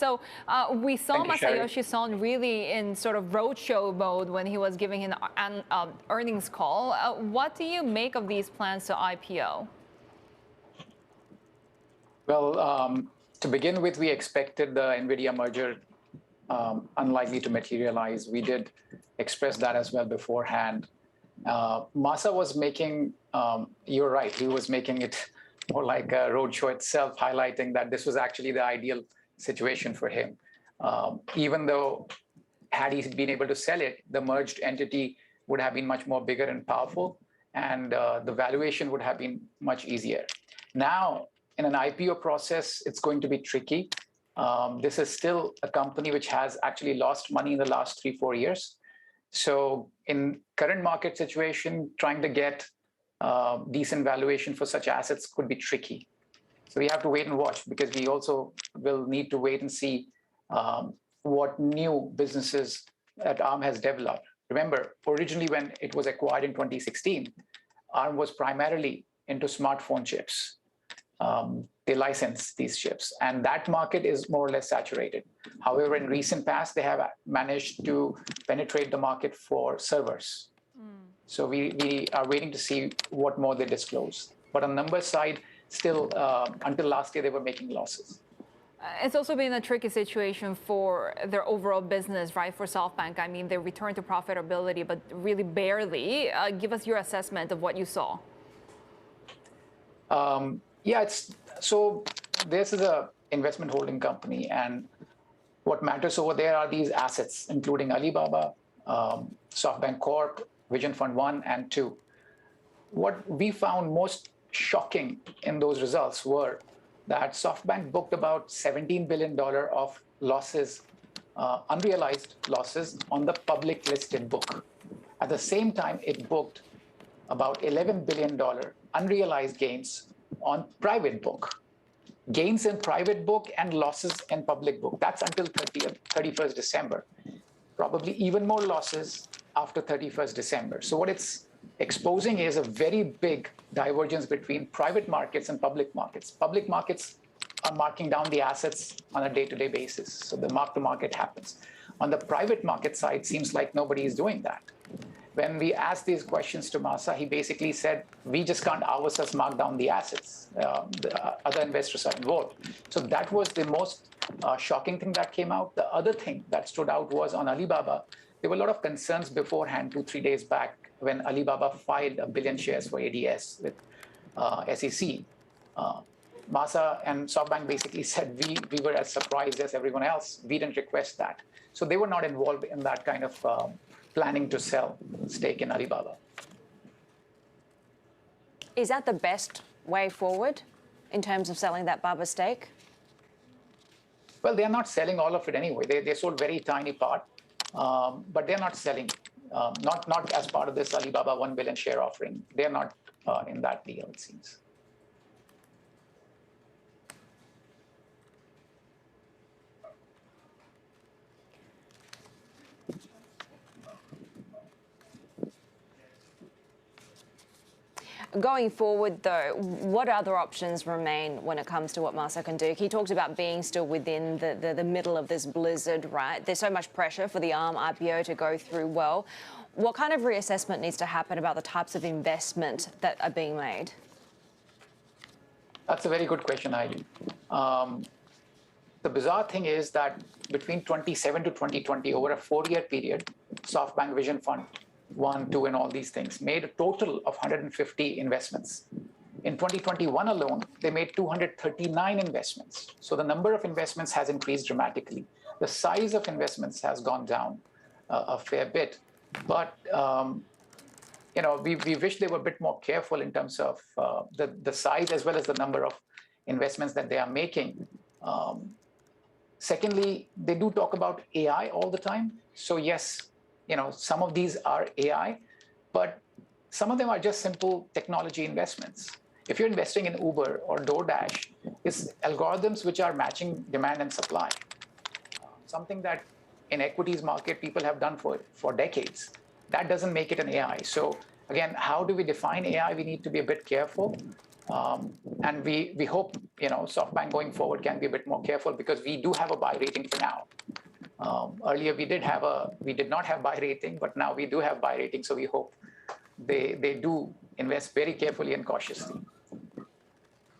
So we saw Thank you, Sherry. Masayoshi Son really in sort of roadshow mode when he was giving an earnings call. What do you make of these plans to IPO? Well, to begin with, we expected the Nvidia merger unlikely to materialize. We did express that as well beforehand. Masa was making, you're right, he was making it more like a roadshow itself, highlighting that this was actually the ideal situation for him. Even though, had he been able to sell it, the merged entity would have been much more bigger and powerful, and the valuation would have been much easier. Now, in an IPO process, it's going to be tricky. This is still a company which has actually lost money in the last 3-4 years. So in current market situation, trying to get decent valuation for such assets could be tricky. So we have to wait and watch, because we also will need to wait and see what new businesses that Arm has developed. Remember, originally when it was acquired in 2016, Arm was primarily into smartphone chips. They license these chips, and that market is more or less saturated. However, in recent past, they have managed to penetrate the market for servers. So we are waiting to see what more they disclose. But on numbers side, still, until last year, they were making losses. It's also been a tricky situation for their overall business, right, for SoftBank. I mean, they returned to profitability, but really barely. Give us your assessment of what you saw. Yeah, so this is a investment holding company, and what matters over there are these assets, including Alibaba, SoftBank Corp, Vision Fund 1 and 2. What we found most shocking in those results were that SoftBank booked about $17 billion of losses, unrealized losses on the public listed book. At the same time, it booked about $11 billion unrealized gains on private book. Gains in private book and losses in public book. That's until 31st December. Probably even more losses after 31st December. So what it's exposing is a very big divergence between private markets and public markets. Public markets are marking down the assets on a day-to-day basis. So the mark-to-market happens. On the private market side, seems like nobody is doing that. When we asked these questions to Masa, he basically said, we just can't ourselves mark down the assets. The other investors are involved. So that was the most shocking thing that came out. The other thing that stood out was on Alibaba. There were a lot of concerns beforehand, 2-3 days back, when Alibaba filed 1 billion shares for ADS with SEC. Masa and SoftBank basically said, we were as surprised as everyone else. We didn't request that. So they were not involved in that kind of planning to sell stake in Alibaba. Is that the best way forward in terms of selling that Baba stake? Well, they're not selling all of it anyway. They sold very tiny part, but they're not selling, not as part of this Alibaba 1 billion share offering. They're not in that deal, it seems. Going forward, though, what other options remain when it comes to what Masa can do? He talked about being still within the middle of this blizzard, right? There's so much pressure for the Arm IPO to go through well. What kind of reassessment needs to happen about the types of investment that are being made? That's a very good question, Heidi. The bizarre thing is that between 2017 to 2020, over a 4-year period, SoftBank Vision Fund 1, 2, and all these things made a total of 150 investments. In 2021 alone, they made 239 investments. So the number of investments has increased dramatically. The size of investments has gone down a fair bit. But we wish they were a bit more careful in terms of the size as well as the number of investments that they are making. Secondly, they do talk about AI all the time. So yes, some of these are AI, but some of them are just simple technology investments. If you're investing in Uber or DoorDash, it's algorithms which are matching demand and supply. Something that in equities market people have done for decades. That doesn't make it an AI. So again, how do we define AI? We need to be a bit careful. And we hope, SoftBank going forward can be a bit more careful because we do have a buy rating for now. Earlier we did not have buy rating, but now we do have buy rating. So we hope they do invest very carefully and cautiously.